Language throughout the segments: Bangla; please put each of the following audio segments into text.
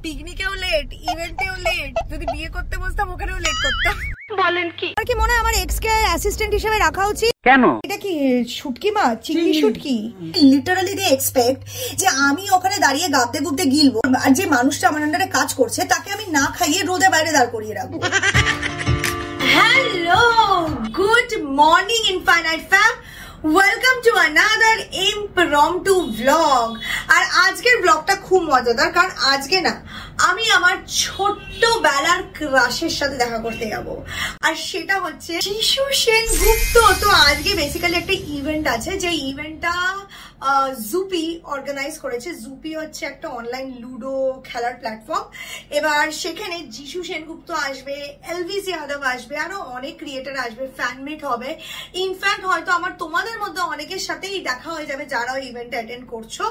পিকনিকেও লেট, ইভেন্টেও লেট, যদি বিয়ে করতে বসতাম ওখানেও লেট করতাম। বলেন কি? আর কি মনে হয় আমার এক্স কে অ্যাসিস্ট্যান্ট হিসেবে রাখা উচিত? কেন? এটা কি শুটকি মাছ, চিংড়ি শুটকি? লিটারালি দে এক্সপেক্ট যে আমি ওখানে দাঁড়িয়ে গাতে গুতে গিলবো, আর যে মানুষটা আমার আন্ডারে কাজ করছে তাকে আমি না খাইয়ে রোদে বাইরে দাঁড় করিয়ে রাখবো। Hello, good morning infinite fam, welcome to another impromptu vlog. আর আজকের ব্লগটা খুব মজাদার, কারণ আজকে না আমি আমার ছোট্টবেলার ক্রাশের সাথে দেখা করতে যাব, আর সেটা হচ্ছে যিশু সেনগুপ্ত। তো আজকে বেসিক্যালি একটা ইভেন্ট আছে, যে ইভেন্টটা জুপি অর্গানাইজ করেছে। জুপি হচ্ছে একটা অনলাইন লুডো খেলার প্ল্যাটফর্ম। এবার সেখানে যিশু সেনগুপ্ত আসবে, এলভিস যাদব আসবে, আরো অনেক ক্রিয়েটার আসবে, ফ্যানমিট হবে। ইনফ্যাক্ট হয়তো আমার তোমাদের মধ্যে অনেকের সাথেই দেখা হয়ে যাবে যারা ওই ইভেন্টে অ্যাটেন্ড করছো।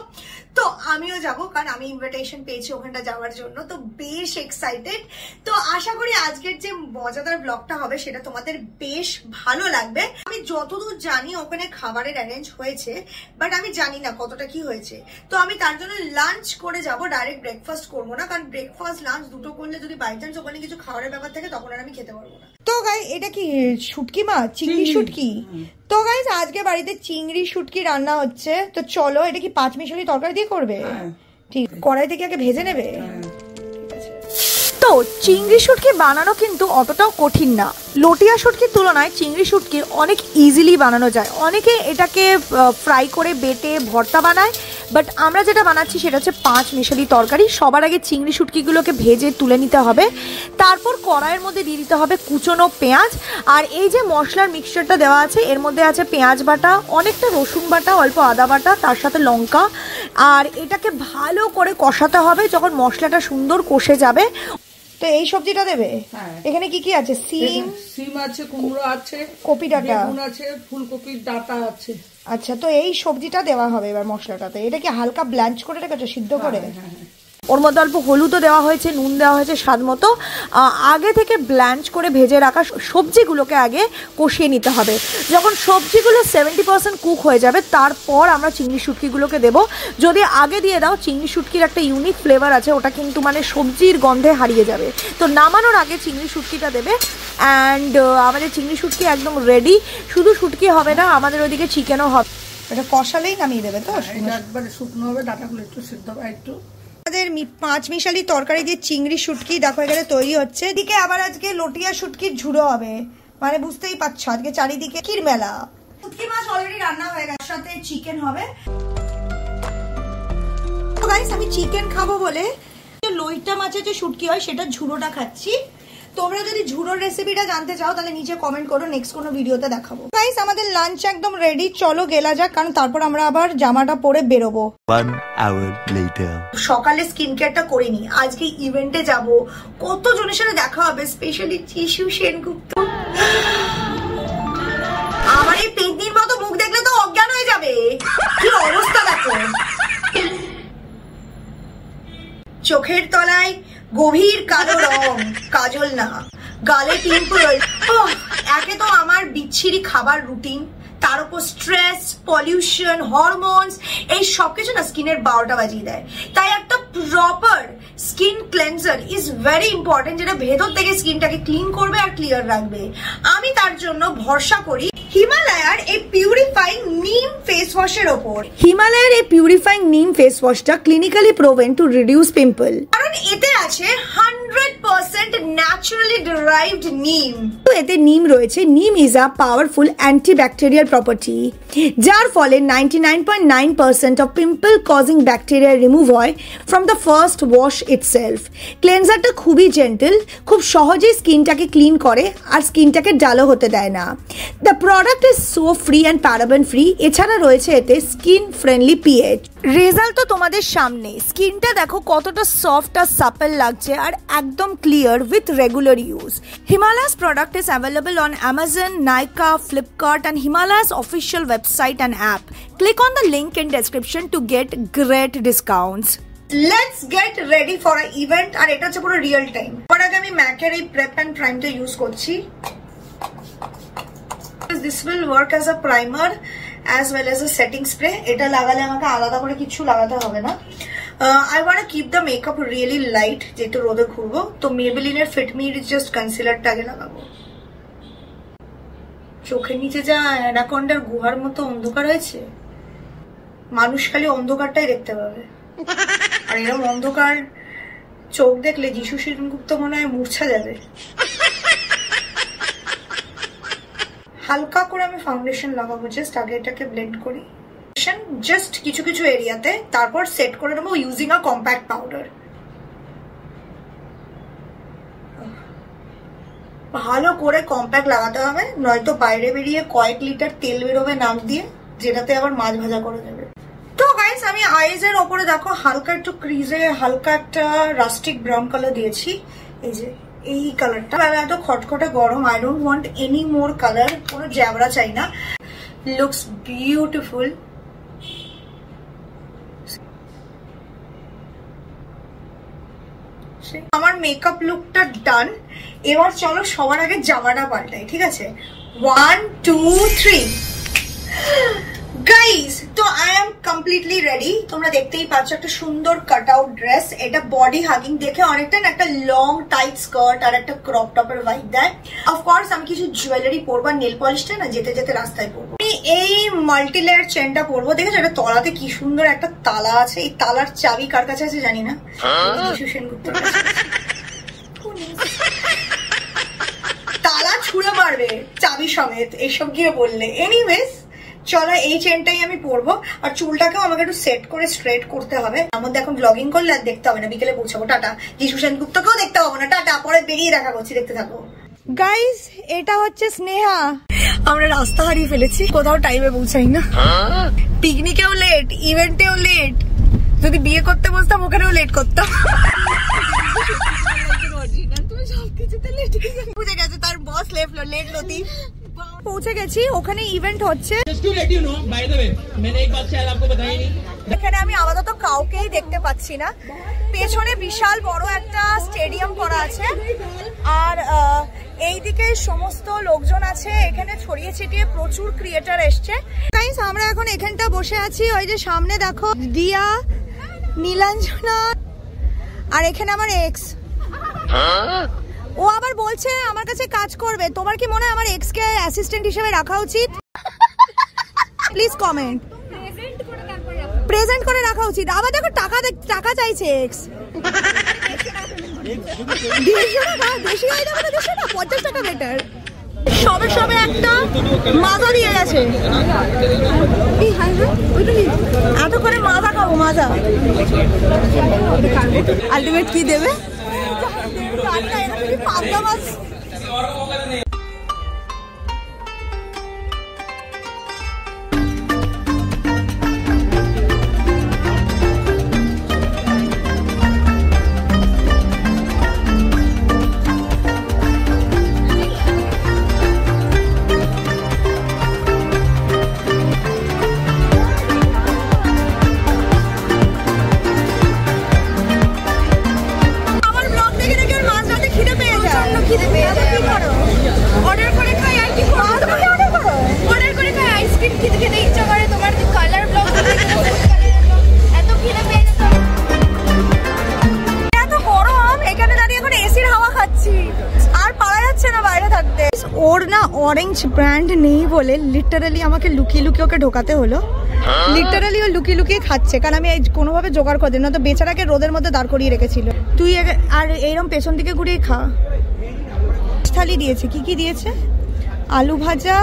তো আমিও যাব, কারণ আমি ইনভিটেশন পেয়েছি ওখানটা যাওয়ার জন্য। তো বেশ এক্সাইটেড। তো আশা করি আজকের যে মজাদার ব্লগটা হবে সেটা তোমাদের বেশ ভালো লাগবে। আমি যতদূর জানি ওখানে খাবারের অ্যারেঞ্জ হয়েছে, বাট আমি জানি না কতটা কি হয়েছে। তো আমি তার জন্য লাঞ্চ করে যাব, ডাইরেক্ট ব্রেকফাস্ট করবো না, কারণ ব্রেকফাস্ট লাঞ্চ দুটো করলে যদি বাই চান্স ওখানে কিছু খাবারের ব্যাপার থাকে তখন আর আমি খেতে পারবো না। তো গাইস, এটা কি শুটকি মাছ, চিংড়ি শুটকি? তো গাইস আজকে বাড়িতে চিংড়ি শুটকি রান্না হচ্ছে। তো চলো, এটা কি 5 মিশালি তরকারি দিয়ে করবে? ঠিক, কড়াই থেকে আগে ভেজে নেবে। তো চিংড়ি শুটকি বানানো কিন্তু অতটাও কঠিন না। লটিয়া শুটকির তুলনায় চিংড়ি শুটকি অনেক ইজিলি বানানো যায়। অনেকে এটাকে ফ্রাই করে বেটে ভর্তা বানায়, বাট আমরা যেটা বানাচ্ছি সেটা হচ্ছে 5 মিশালি তরকারি। সবার আগে চিংড়ি শুটকিগুলোকে ভেজে তুলে নিতে হবে, তারপর কড়াইয়ের মধ্যে দিয়ে দিতে হবে কুচনো পেঁয়াজ। আর এই যে মশলার মিক্সচারটা দেওয়া আছে, এর মধ্যে আছে পেঁয়াজ বাটা, অনেকটা রসুন বাটা, অল্প আদা বাটা, তার সাথে লঙ্কা। আর এটাকে ভালো করে কষাতে হবে। যখন মশলাটা সুন্দর কষে যাবে, তো এই সবজিটা দেবে। এখানে কি কি আছে? সিম আছে, কুমড়ো আছে, কপি ডাঁটা আছে, ফুলকপির ডাঁটা আছে। আচ্ছা, তো এই সবজিটা দেওয়া হবে এবার মশলাটাতে। এটা কি হালকা ব্ল্যাঞ্চ করে রেখেছো, সিদ্ধ করে? ওর মধ্যে অল্প হলুদও দেওয়া হয়েছে, নুন দেওয়া হয়েছে স্বাদ মতো। আগে থেকে ব্ল্যাঞ্চ করে ভেজে রাখা সবজিগুলোকে আগে কষিয়ে নিতে হবে। যখন সবজিগুলো 70% কুক হয়ে যাবে, তারপর আমরা চিংড়ি শুটকিগুলোকে দেবো। যদি আগে দিয়ে দাও, চিংড়ি শুটকির একটা ইউনিক ফ্লেভার আছে, ওটা কিন্তু মানে সবজির গন্ধে হারিয়ে যাবে। তো নামানোর আগে চিংড়ি শুটকিটা দেবে। অ্যান্ড আমাদের চিংড়ি শুটকি একদম রেডি। শুধু শুটকি হবে না, আমাদের ওইদিকে চিকেনও হবে। এটা কষালেই নামিয়ে দেবে তো? একবারে শুকনো হবে, ডাঁটাগুলো একটু সিদ্ধ হবে একটু। আমাদের 5 মিশালি তরকারি দিয়ে চিংড়ি শুটকি দেখো এখানে তৈরি হচ্ছে। এদিকে আবার আজকে লটিয়া শুটকির ঝুড়ো হবে, মানে বুঝতেই পারছো আজকে চারিদিকে কির মেলা। শুটকি মাছ অলরেডি রান্না হয়ে গেছে, সাথে চিকেন হবে। তো গাইস, আমি চিকেন খাবো বলে লইটা মাছের যে শুটকি হয় সেটা ঝুড়োটা খাচ্ছি। তোমরা যদি ঝুড়োর রেসিপিটা জানতে চাও তাহলে নিচে কমেন্ট করো, নেক্সট কোনো ভিডিওতে দেখাবো। গাইস, আমাদের লাঞ্চ একদম রেডি, চলো গেলা যাক, কারণ তারপর আমরা আবার জামাটা পরে বেরোবো। 1 hour later. সকালে স্কিন কেয়ারটা করিনি, আজকে ইভেন্টে যাব, কত জনের সাথে দেখা হবে, স্পেশালি যিশু সেনগুপ্ত। আমার এই পেতনির মতো মুখ দেখলে তো অজ্ঞান হয়ে যাবে। কি অবস্থা দেখো, চোখের তলায় গভীর কালো রং, কাজল না, গালে পিম্পল। একে তো আমার বিচ্ছিরি খাবার রুটিন, তার উপর স্ট্রেস, পলিউশন, হরমোনস, এই সবকিছু না স্কিনের 12টা বাজিয়ে দেয়। তাই একটা proper skin cleanser is very important, যেটা ভেতর থেকে স্কিনটাকে ক্লিন করবে আর ক্লিয়ার রাখবে। আমি তার জন্য ভরসা করি হিমালয়ার এই পিউরিফাইং নিম ফেস ওয়াশের ওপর। হিমালয়ার এই পিউরিফাইং নিম ফেস ওয়াশটা clinically proven to reduce pimple, কারণ এতে আছে 100% ন্যাচারালি ডিরাইভড নিম। তো এতে নিম রয়েছে। Neem is a powerful antibacterial property, যার ফলে 99.9% of pimple causing bacteria remove হয় from the first wash itself. ক্লেন্সারটা খুবই জেন্টল, খুব সহজেই স্কিনটাকে ক্লিন করে আর স্কিনটাকে ডালো হতে দেয় না। The product is so free and paraben free. এছাড়া রয়েছে এতে স্কিন ফ্রেন্ডলি পিএইচ। রেজাল্ট তো তোমাদের সামনে, স্কিনটা দেখো কতটা সফট আর সাপল লাগছে, আর একদম clear with regular use. Himalayas product is available on Amazon, Nykaa, Flipkart and Himalayas official website and app. Click on the link in description to get great discounts. Let's get ready for an event. আর এটা হচ্ছে পুরো রিয়েল টাইম। পরে আগে আমি ম্যাকের এই প্রেপ এন্ড প্রাইমটা ইউজ করছি। This will work as a primer as well as a setting spray. এটা লাগালে আমাকে আলাদা করে কিছু লাগাতে হবে না। I want to keep the makeup really light যেহেতু রোদে ঘুরবো, তো মেবেলিনের ফিট মি জাস্ট কনসিলারটা আগে লাগাবো। চোখের নিচে যা অ্যানাকন্ডার গুহার মতো অন্ধকার হয়েছে, মানুষ খালি অন্ধকারটাই দেখতে পাবে। আর এরকম অন্ধকার চোখ দেখলে যিশু সেনগুপ্ত মনে হয় মূর্ছা যাবে। হালকা করে আমি ফাউন্ডেশন লাগাবো, জাস্ট আগে এটাকে ব্লেন্ড করি জাস্ট কিছু কিছু এরিয়াতে, তারপর সেট করে নেবো ইউজিং আ কম্প্যাক্ট পাউডার। ভালো করে কম্প্যাক্ট লাগাতে হবে, নয়তো বাইরে বেরিয়ে কয়েক লিটার তেল বেরোবে নাক দিয়ে, যেটাতে আবার মাছ ভাজা করে দেবে। তো গাইস আমি আইজ এর ওপরে দেখো হালকা একটু ক্রিজে হালকা একটা রাস্টিক ব্রাউন কালার দিয়েছি। এই যে এই কালারটা এত খটখটে গরম, I don't want any more colour, কোনো জ্যাবরা চাই না। Looks beautiful. আমার মেকআপ লুকটা ডান। এবার চলো সবার আগে জামাটা পাল্টাই, ঠিক আছে? 1 2 3 গাইস, তো আই এম কমপ্লিটলি রেডি। তোমরা দেখতেই পাচ্ছ একটা সুন্দর কাট আউট ড্রেস। এটা বডি হাগিং দেখে অনেকটা একটা লং টাইট স্কার্ট আর একটা ক্রপ টপের ভাইব দেয়। অফকোর্স আমি কিছু জুয়েলারি পরবো, নেল পলিশটা না যেতে যেতে রাস্তায় পরবো। আমি এই মাল্টি লেয়ার চেনটা পরবো, দেখেছো এটা তলাতে কি সুন্দর একটা তালা আছে। এই তালার চাবি কার কাছে আছে জানি না, যিশু সেনগুপ্তর কাছে। তালা ছুঁড়ে মারবে চাবি সমেত এইসব গিয়ে বললে। এনিওয়েজ চলো এই চেনটাই আমি পরবো, আর চুলটাকেও আমাকে একটু সেট করে স্ট্রেট করতে হবে। আমার মধ্যে এখন ব্লগিং করলে আর দেখতে হবে না, বিকেলে পৌঁছাবো। টাটা। যিশু সেনগুপ্তকেও দেখতে হবে না, টাটা। পরে বেরিয়ে দেখা করছি, দেখতে থাকো। গাইস এটা হচ্ছে স্নেহা। আমরা রাস্তা হারিয়ে ফেলেছি, কোথাও টাইমে পৌঁছাই না। পিকনিকেও লেট, ইভেন্টেও লেট, যদি বিয়ে করতে বসতাম ওখানেও লেট করতাম। বুঝে গেছে তার বস লেট লতিফ। পৌঁছে গেছি, ওখানে ইভেন্ট হচ্ছে। এখানে আমি আপাতত কাউকেই দেখতে পাচ্ছি না। পেছনে বিশাল বড় একটা স্টেডিয়াম করা আছে, আর এইদিকে সমস্ত লোকজন আছে। এখানে ছড়িয়ে ছিটিয়ে প্রচুর ক্রিয়েটার এসছে। গাইস আমরা এখন এখানটা বসে আছি, ওই যে সামনে দেখো দিয়া, নীলাঞ্জনা, আর এখানে আমার এক্স। ও আবার বলছে আমার কাছে কাজ করবে। তোমার কি মনে হয় আমার এক্স কে অ্যাসিস্ট্যান্ট হিসেবে রাখা উচিত? Please comment. প্রেজেন্ট করে রাখা উচিত। আবার দেখো টাকা চাইছে এক্স। 50 টাকা বেটার। সবে একটা মাজা দিয়ে গেছে। এত করে মাজা খাবো, মাজা। আলটিমেট কি দেবে? পাবদা মাছ। ওর না অরেঞ্জ ব্র্যান্ড নেই বলে লিটারালি আমাকে লুকিয়ে লুকিয়ে ওকে ঢোকাতে হলো। লিটারালি ও লুকিয়ে লুকিয়ে খাচ্ছে, কারণ আমি কোনোভাবে জোগাড় করে দিই না, তো বেচারাকে রোদের মধ্যে দাঁড় করিয়ে রেখেছিল। তুই আর এইরকম পেছন দিকে ঘুরিয়ে খা। থালি দিয়েছে, কি কি দিয়েছে? আলু ভাজা,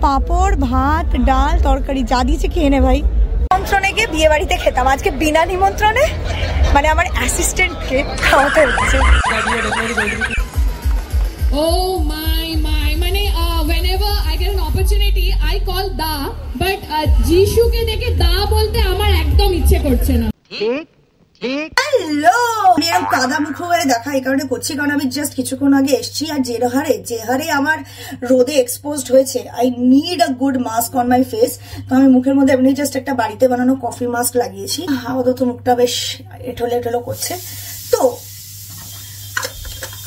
পাঁপড়, ভাত, ডাল, তরকারি, যা দিয়েছে খেয়ে নে ভাই। নিমন্ত্রণে গিয়ে বিয়ে বাড়িতে খেতাম, আজকে বিনা নিমন্ত্রণে মানে আমার অ্যাসিস্ট্যান্টকে খাওয়াতে হচ্ছে। Oh my, মানে whenever I get an opportunity I call da, but যিশু কে দেখে দা বলতে আমার একদম ইচ্ছে করছে না। হ্যালো, আমি এরকম কাদা মুখ হয়ে দেখা এই কারণে করছি, কারণ আমি জাস্ট কিছুক্ষণ আগে এসছি, আর যে হারে আমার রোদে এক্সপোজড হয়েছে, I need a good mask on my face. তো আমি মুখের মধ্যে এমনি জাস্ট একটা বাড়িতে বানানো কফি মাস্ক লাগিয়েছি। আপাতত মুখটা বেশ এঠোলো করছে। তো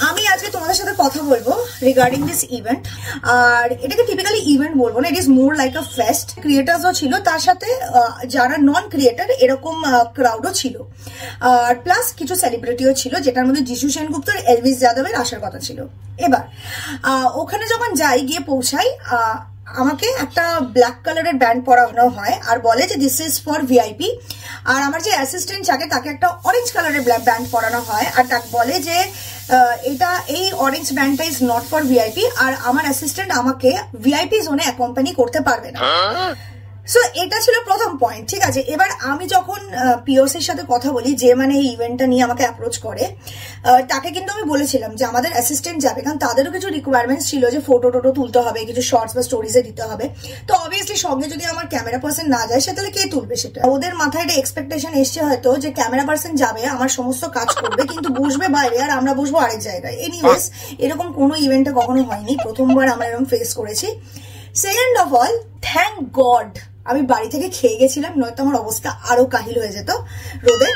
আমি আজকে তোমাদের সাথে কথা বলবো রিগার্ডিং দিস ইভেন্ট। আর এটাকে টিপিক্যালি ইভেন্ট বলবো না, it is more like a fest. ক্রিয়েটার্সও ছিল, তার সাথে যারা নন ক্রিয়েটার এরকম ক্রাউডও ছিল, আর প্লাস কিছু সেলিব্রিটিও ছিল, যেটার মধ্যে যিশু সেনগুপ্ত আর এলভিস যাদবের আসার কথা ছিল। এবার ওখানে যখন যাই, গিয়ে পৌঁছাই, আমাকে একটা ব্ল্যাক কালারের ব্যান্ড পরানো হয় আর বলে যে দিস ইজ ফর ভিআইপি। আর আমার যে অ্যাসিস্ট্যান্ট থাকে তাকে একটা অরেঞ্জ কালারের ব্যান্ড পরানো হয় আর তাকে বলে যে এটা এই অরেঞ্জ ব্যান্ডটা ইজ নট ফর ভিআইপি, আর আমার অ্যাসিস্ট্যান্ট আমাকে ভিআইপি জোনে অ্যাকম্পানি করতে পারবে না। সো এটা ছিল প্রথম পয়েন্ট, ঠিক আছে। এবার আমি যখন পিওসির সাথে কথা বলি, যে মানে এই ইভেন্টটা নিয়ে আমাকে অ্যাপ্রোচ করে, তাকে কিন্তু আমি বলেছিলাম যে আমাদের অ্যাসিস্ট্যান্ট যাবে, কারণ তাদেরও কিছু রিকোয়ারমেন্টস ছিল, যে ফটো টোটো তুলতে হবে, কিছু শর্টস বা স্টোরিজে দিতে হবে। তো অবভিয়াসলি সঙ্গে যদি আমার ক্যামেরা পার্সন না যায়, সে তাহলে কে তুলবে সেটা? ওদের মাথায় একটা এক্সপেকটেশন এসছে হয়তো যে ক্যামেরা পার্সন যাবে, আমার সমস্ত কাজ করবে, কিন্তু বসবে বাইরে আর আমরা বসবো আরেক জায়গায়। এনিওয়েজ, এরকম কোনো ইভেন্টে কখনো হয়নি, প্রথমবার আমরা এরকম ফেস করেছি। Second of all, thank god আমি বাড়ি থেকে খেয়ে গেছিলাম, নয়তো আমার অবস্থা আরো কাহিল হয়ে যেত রোদে।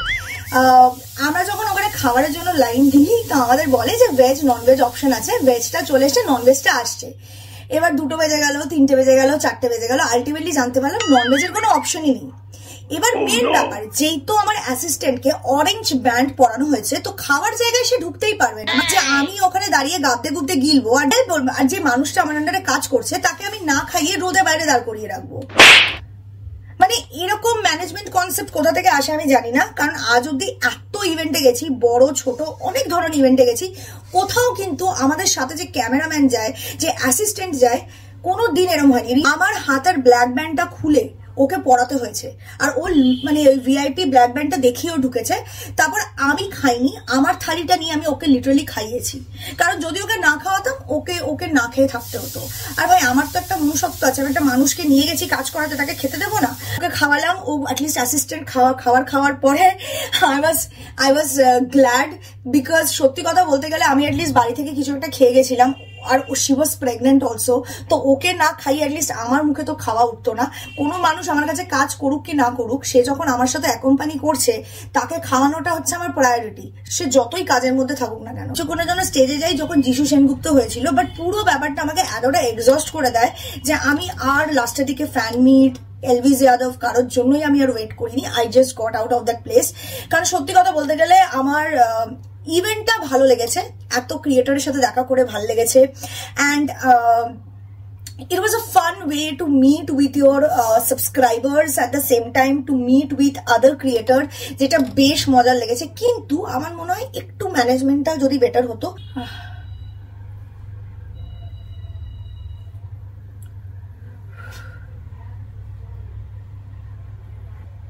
আমরা যখন ওখানে খাবারের জন্য লাইন দিই, তো আমাদের বলে যে ভেজ নন ভেজ অপশন আছে, ভেজটা চলে এসছে, নন ভেজটা আসছে। এবার 2টো বেজে গেল, 3টে বেজে গেল, 4টে বেজে গেল, আলটিমেটলি জানতে পারলাম নন ভেজের কোনো অপশনই নেই। এবার মেন ব্যাপার, যেই তো আমার অ্যাসিস্ট্যান্টকে অরেঞ্জ ব্যান্ড পরানো হয়েছে, তো খাওয়ার জায়গায় সে ঢুকতেই পারবে না, যে আমি ওখানে দাঁড়িয়ে গাবতে গুবতে গিলবো আর বলবো, আর যে মানুষটা আমার আন্ডারে কাজ করছে তাকে আমি না খাইয়ে রোদে বাইরে দাঁড় করিয়ে রাখবো। মানে এরকম ম্যানেজমেন্ট কনসেপ্ট কোথা থেকে আসে আমি জানি না, কারণ আজ অব্দি এত ইভেন্টে গেছি, বড় ছোট অনেক ধরনের ইভেন্টে গেছি, কোথাও কিন্তু আমাদের সাথে যে ক্যামেরাম্যান যায়, যে অ্যাসিস্ট্যান্ট যায়, কোনো দিন এরকম হয়নি। আমার হাতের ব্ল্যাক ব্যান্ডটা খুলে ওকে পড়াতে হয়েছে, আর ও মানে ওই ভিআইপি ব্ল্যাক ব্যান্ডটা দেখিয়েও ঢুকেছে। তারপর আমি খাইনি, আমার থালিটা নিয়ে আমি ওকে লিটারালি খাইয়েছি, কারণ যদি ওকে না খাওয়াতাম ওকে না খেয়ে থাকতে হতো। আর ভাই, আমার তো একটা মনুষ্যত্ব আছে, আমি একটা মানুষকে নিয়ে গেছি কাজ করাতে, তাকে খেতে দেবো না? ওকে খাওয়ালাম, ও অ্যাটলিস্ট অ্যাসিস্ট্যান্ট খাওয়ার পরে আই ওয়াজ গ্ল্যাড, বিকজ সত্যি কথা বলতে গেলে আমি অ্যাটলিস্ট বাড়ি থেকে কিছু একটা খেয়ে গেছিলাম, আর শি ওয়াজ প্রেগনেন্ট অলসো। তো ওকে না খাই অ্যাটলিস্ট আমার মুখে তো খাওয়া উঠতো না। কোনো মানুষ আমার কাছে কাজ করুক কি না করুক, সে যখন আমার সাথে অ্যাকম্পানি করছে, তাকে খাওয়ানোটা হচ্ছে আমার প্রায়োরিটি, সে যতই কাজের মধ্যে থাকুক না কেন। কোনো জন্য স্টেজে যাই যখন যিশু সেনগুপ্ত হয়েছিল, বাট পুরো ব্যাপারটা আমাকে এতটা এক্সস্ট করে দেয় যে আমি আর লাস্টের দিকে ফ্যান মিট, এলভিস যাদব কারোর জন্যই আমি আর ওয়েট করিনি। I just got out of that place. কারণ সত্যি কথা বলতে গেলে আমার ইভেন্টটা ভালো লেগেছে, এত ক্রিয়েটরের সাথে দেখা করে ভালো লেগেছে, and it was a fun way to meet with your subscribers, at the same time to meet with other creator, যেটা বেশ মজার লেগেছে। কিন্তু আমার মনে হয় একটু ম্যানেজমেন্টটা যদি বেটার হতো।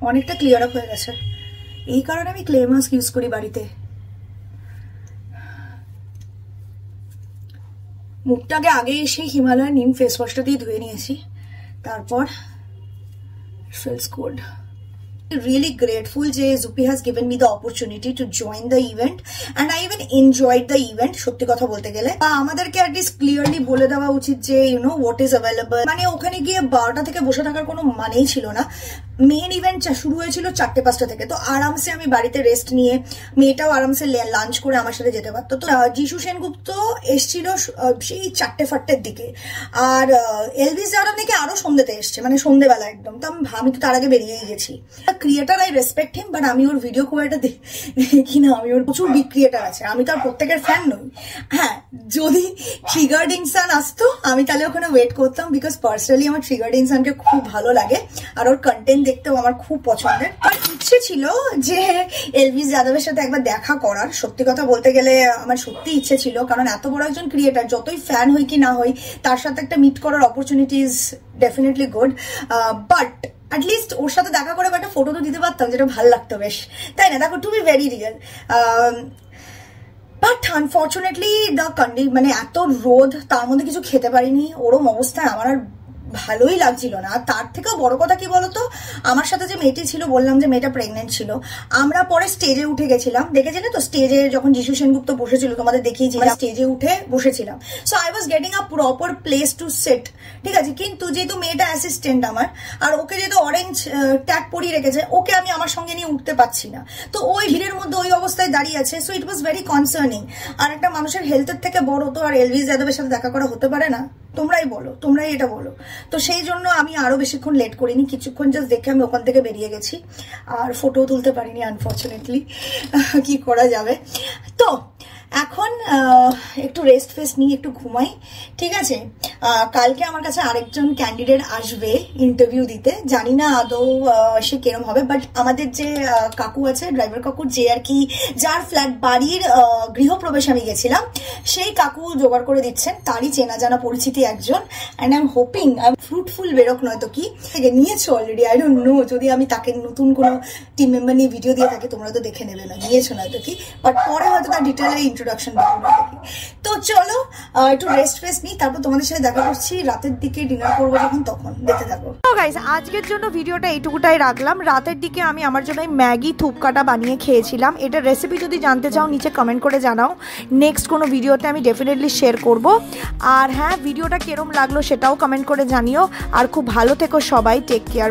অনেকটা ক্লিয়ার আপ হয়ে গেছে, এই কারণে আমি ক্লে মাস্ক ইউজ করি বাড়িতে। মুখটাকে আগে এসে হিমালয় নিম ফেস ওয়াশটা দিয়ে ধুয়ে নিয়েছি, তারপর feels good. Really grateful যে Zupi has given me the opportunity to join the event, and I even enjoyed the event. সত্যি কথা বলতে গেলে আমাদেরকে অ্যাটলিস্ট ক্লিয়ারলি বলে দেওয়া উচিত যে what is available। মানে ওখানে গিয়ে 12টা থেকে বসে থাকার কোনো মানেই ছিল না। মেন ইভেন্ট শুরু হয়েছিল 4টে-5টা থেকে, তো আরামসে আমি বাড়িতে রেস্ট নিয়ে, মেয়েটাও আরামসে লাঞ্চ করে আমার সাথে যেতে পারতো। তো যিশু সেনগুপ্ত এসছিল সেই 4টে-5টের দিকে, আর এলভিস যাদব নাকি আরো সন্ধ্যেতে এসছে, মানে সন্ধ্যেবেলা একদম। তো আমি তো তার আগে বেরিয়েই গেছি। Creator I respect him, but আমি ওর ভিডিও খুব একটা দেখি না। আমি ওর প্রচুর বিগ ক্রিয়েটার আছে, আমি তো আর প্রত্যেকের ফ্যান নই। হ্যাঁ, যদি ট্রিগার্ড ইনসান আসতো আমি তাহলে ওখানে ওয়েট করতাম, বিকজ পার্সোনালি আমার ট্রিগার্ড ইনসানকে খুব ভালো লাগে, আর ওর কন্টেন্ট দেখতেও আমার খুব পছন্দের। আর ইচ্ছে ছিল যে এলভিস যাদবের সাথে একবার দেখা করার। সত্যি কথা বলতে গেলে আমার সত্যি ইচ্ছে ছিল, কারণ এত বড় একজন ক্রিয়েটার, যতই ফ্যান হই কি না হই, তার সাথে একটা মিট করার opportunity is definitely good. But at least ওর সাথে দেখা করে একটা ফটো তো দিতে পারতাম, যেটা ভালো লাগতো বেশ, তাই না? দেখো, to be very real. But unfortunately মানে এত রোদ, তার মধ্যে কিছু খেতে পারিনি, ওরম অবস্থায় আমার আর ভালোই লাগছিল না। আর তার থেকেও বড় কথা কি বলতো, আমার সাথে যে মেয়েটি ছিল, বললাম যে মেয়েটা প্রেগনেন্ট ছিল, আমরা পরে স্টেজে উঠে গেছিলাম, দেখেছিলে তো স্টেজে যখন যিশু সেনগুপ্ত বসেছিল, তোমাদের দেখিয়েছিলাম, স্টেজে উঠে বসেছিলাম। So I was getting a proper place to sit, ঠিক আছে। কিন্তু যেহেতু মেয়েটা অ্যাসিস্ট্যান্ট আমার, আর ওকে যেহেতু অরেঞ্জ ট্যাগ পরিয়ে রেখেছে, ওকে আমি আমার সঙ্গে নিয়ে উঠতে পারছি না, তো ওই ভিড়ের মধ্যে ওই অবস্থায় দাঁড়িয়ে আছে। So it was very concerning. আর একটা মানুষের হেলথের থেকে বড় তো আর এলভিস যাদবের সাথে দেখা করা হতে পারে না, তোমরাই বলো, তোমরাই এটা বলো। তো সেই জন্য আমি আরো বেশিক্ষণ লেট করিনি, কিছুক্ষণ জাস্ট দেখে আমি ওখান থেকে বেরিয়ে গেছি, আর ফটো তুলতে পারিনি আনফর্চুনেটলি, কি করা যাবে। তো এখন একটু রেস্ট ফেস্ট নিয়ে একটু ঘুমাই, ঠিক আছে। কালকে আমার কাছে আরেকজন ক্যান্ডিডেট আসবে ইন্টারভিউ দিতে, জানি না আদৌ সে কিরম হবে, বাট আমাদের যে কাকু আছে, ড্রাইভার কাকু, যে আর কি যার ফ্ল্যাট বাড়ির গৃহপ্রবেশ আমি গেছিলাম, সেই কাকু জোগাড় করে দিচ্ছেন, তারই চেনা জানা পরিচিতি একজন। And I am hoping fruitful বেরোক, নয়তো কি নিয়েছো অলরেডি, আই ডোন্ট নো, যদি আমি তাকে নতুন কোনো টিম মেম্বার নিয়ে ভিডিও দিয়ে থাকি তোমরা তো দেখে নেবে না, নিয়েছো নয়তো কি, বাট পরে হয়তো তার ডিটেলে ইন্ট্রোডাকশন দেবো না দেখি। তো চলো একটু রেস্ট ফেস্ট নিই, তারপর তোমাদের সাথে দেখা করছি রাতের দিকে, ডিনার করবো যখন, তখন দেখতে থাকো। তো গাইস, আজকের জন্য ভিডিওটা এইটুকুটাই রাখলাম। রাতের দিকে আমি আমার জন্য ম্যাগি থুপকাটা বানিয়ে খেয়েছিলাম। এটার রেসিপি যদি জানতে চাও নিচে কমেন্ট করে জানাও, নেক্সট কোনো ভিডিওতে আমি ডেফিনেটলি শেয়ার করব। আর হ্যাঁ, ভিডিওটা কিরম লাগলো সেটাও কমেন্ট করে জানিও। আর খুব ভালো থেকো সবাই, টেক কেয়ার।